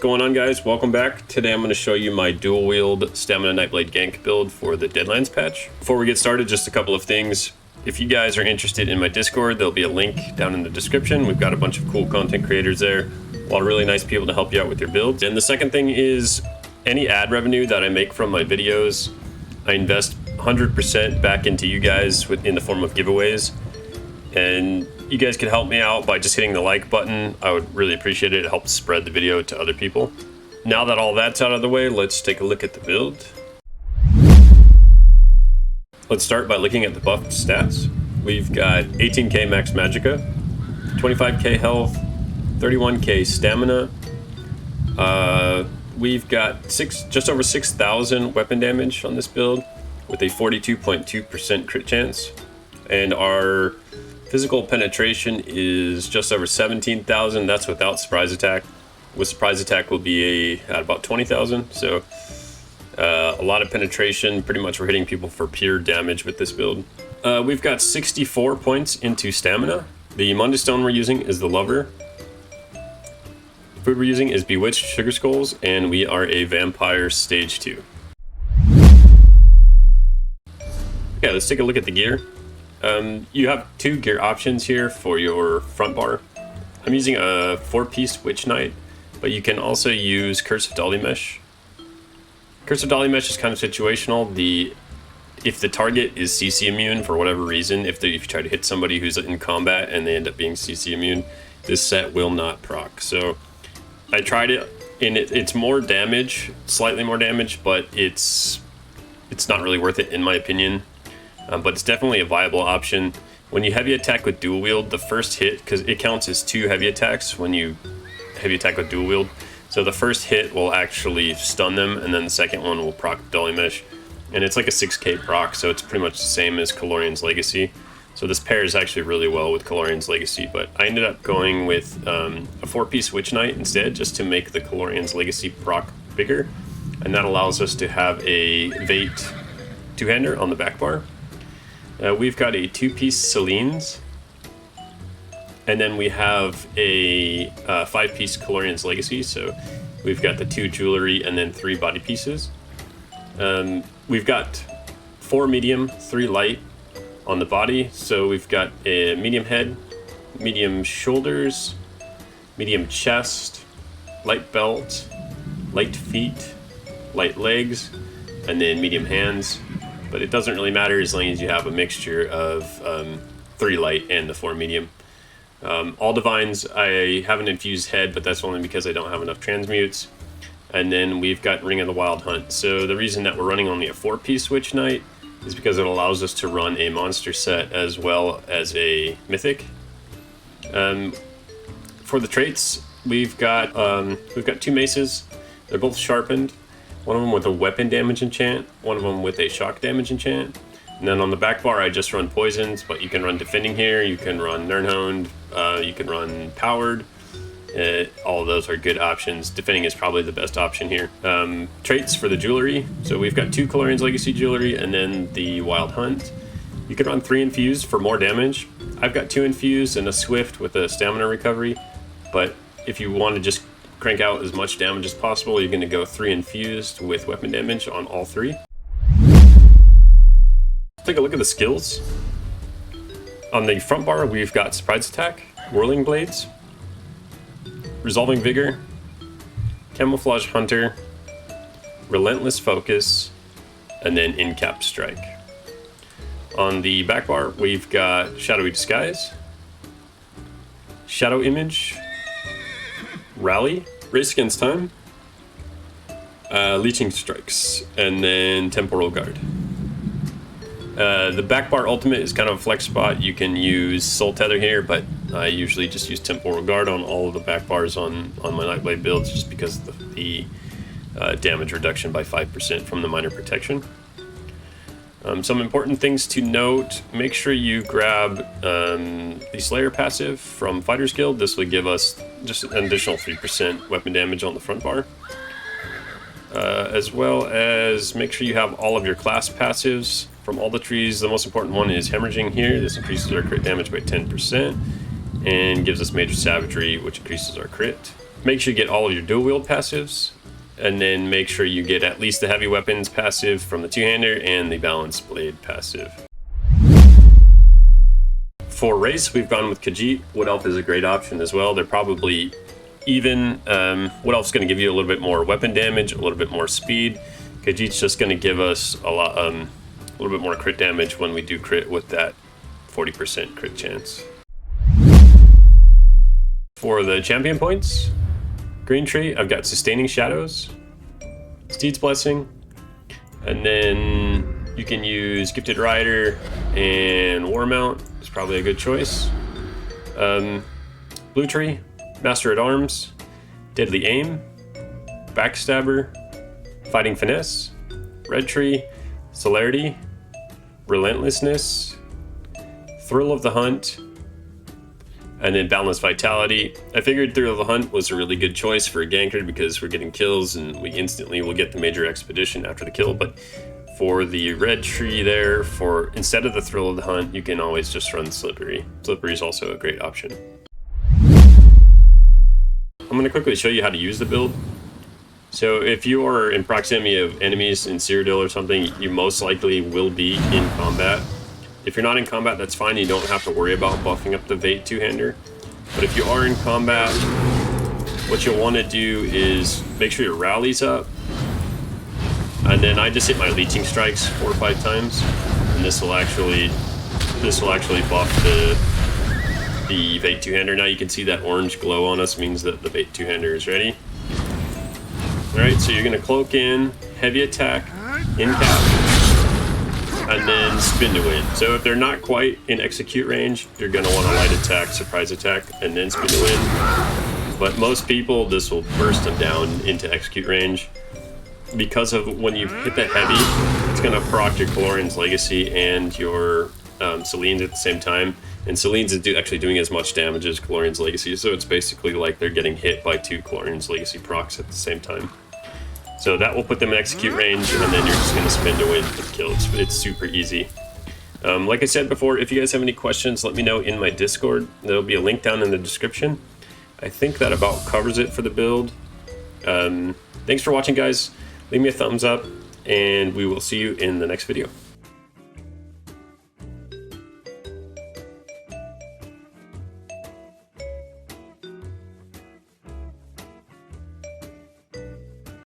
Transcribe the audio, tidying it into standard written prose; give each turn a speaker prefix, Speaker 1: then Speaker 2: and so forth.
Speaker 1: going on, guys? Welcome back. Today I'm going to show you my dual wield stamina Nightblade gank build for the Deadlands patch. Before we get started, just a couple of things. If you guys are interested in my Discord, there'll be a link down in the description. We've got a bunch of cool content creators there, a lot of really nice people to help you out with your builds. And the second thing is any ad revenue that I make from my videos, I invest 100% back into you guys in the form of giveaways. And you guys can help me out by just hitting the like button. I would really appreciate it. It helps spread the video to other people. Now that all that's out of the way, let's take a look at the build. Let's start by looking at the buffed stats. We've got 18k max magicka, 25k health, 31k stamina. We've got just over 6,000 weapon damage on this build with a 42.2% crit chance. And our physical penetration is just over 17,000. That's without surprise attack. With surprise attack will be at about 20,000. So a lot of penetration. Pretty much we're hitting people for pure damage with this build. We've got 64 points into stamina. The Monday Stone we're using is the Lover. Food we're using is Bewitched Sugar Skulls, and we are a Vampire Stage 2. Okay, let's take a look at the gear. You have two gear options here for your front bar. I'm using a 4-piece Witch Knight, but you can also use Curse of Dolly Mesh. Curse of Dolly Mesh is kind of situational. If the target is CC immune for whatever reason, if you try to hit somebody who's in combat and they end up being CC immune, this set will not proc. So I tried it, and it's more damage, slightly more damage, but it's not really worth it in my opinion. But it's definitely a viable option. When you heavy attack with dual wield, the first hit, because it counts as 2 heavy attacks when you heavy attack with dual wield. So the first hit will actually stun them, and then the second one will proc Dolly Mesh. And it's like a 6k proc, so it's pretty much the same as Calorian's Legacy. So this pairs actually really well with Calorian's Legacy, but I ended up going with a 4-piece Witch Knight instead, just to make the Calorian's Legacy proc bigger. And that allows us to have a Vate two-hander on the back bar. We've got a 2-piece Celine's, and then we have a 5-piece Calorian's Legacy, so we've got the 2 jewelry and then 3 body pieces. We've got 4 medium, 3 light on the body, so we've got a medium head, medium shoulders, medium chest, light belt, light feet, light legs, and then medium hands. But it doesn't really matter as long as you have a mixture of 3 light and the 4 medium. All divines, I have an infused head, but that's only because I don't have enough transmutes. And then we've got Ring of the Wild Hunt. So the reason that we're running only a 4-piece Witch Knight is because it allows us to run a monster set as well as a mythic. For the traits, we've got 2 maces. They're both sharpened. One of them with a weapon damage enchant, one of them with a shock damage enchant. And then on the back bar, I just run poisons, but you can run defending here, you can run Nirnhoned, you can run powered. All of those are good options. Defending is probably the best option here. Traits for the jewelry. So we've got 2 Calorian's Legacy jewelry and then the Wild Hunt. You can run 3 infused for more damage. I've got 2 infused and a swift with a stamina recovery, but if you want to just crank out as much damage as possible, you're going to go 3 infused with weapon damage on all 3. Let's take a look at the skills. On the front bar, we've got Surprise Attack, Whirling Blades, Resolving Vigor, Camouflage Hunter, Relentless Focus, and then In-Cap Strike. On the back bar, we've got Shadowy Disguise, Shadow Image, Rally, Race Against Time, Leeching Strikes, and then Temporal Guard. The back bar ultimate is kind of a flex spot. You can use Soul Tether here, but I usually just use Temporal Guard on all of the back bars on my Nightblade builds, just because of the damage reduction by 5% from the Minor Protection. Some important things to note: make sure you grab the Slayer passive from Fighters Guild. This will give us just an additional 3% weapon damage on the front bar. As well as make sure you have all of your class passives from all the trees. The most important one is Hemorrhaging here. This increases our crit damage by 10% and gives us Major Savagery, which increases our crit. make sure you get all of your dual wield passives, and then make sure you get at least the heavy weapons passive from the two-hander and the balanced blade passive. For race, we've gone with Khajiit. Wood Elf is a great option as well. They're probably even. Wood Elf's going to give you a little bit more weapon damage, a little bit more speed. Khajiit's just going to give us a little bit more crit damage when we do crit with that 40% crit chance. For the champion points, green tree, I've got Sustaining Shadows, Steed's Blessing, and then you can use Gifted Rider and War Mount. It's probably a good choice. Blue tree, Master at Arms, Deadly Aim, Backstabber, Fighting Finesse. Red tree, Celerity, Relentlessness, Thrill of the Hunt, and then Boundless Vitality. I figured Thrill of the Hunt was a really good choice for a ganker because we're getting kills and we instantly will get the major expedition after the kill. But for the red tree there, instead of the Thrill of the Hunt, you can always just run Slippery. Slippery is also a great option. I'm going to quickly show you how to use the build. So if you are in proximity of enemies in Cyrodiil or something, you most likely will be in combat. If you're not in combat, that's fine. You don't have to worry about buffing up the Vate two-hander. But if you are in combat, what you'll want to do is make sure your rally's up. And then I just hit my leeching strikes 4 or 5 times, and this will actually buff the Vate two-hander. Now you can see that orange glow on us means that the Vate two-hander is ready. Alright, so you're going to cloak in, heavy attack, in cap, and then spin to win. So if they're not quite in execute range, you're going to want to light attack, surprise attack, and then spin to win. But most people, this will burst them down into execute range. Because of when you hit that heavy, it's going to proc your Calorian's Legacy and your Celine's at the same time. And Celine's is actually doing as much damage as Calorian's Legacy, so it's basically like they're getting hit by 2 Calorian's Legacy procs at the same time. So that will put them in execute range, and then you're just going to spin to win for the kill. It's super easy. Like I said before, if you guys have any questions, let me know in my Discord. There'll be a link down in the description. I think that about covers it for the build. Thanks for watching, guys. Leave me a thumbs up, and we will see you in the next video.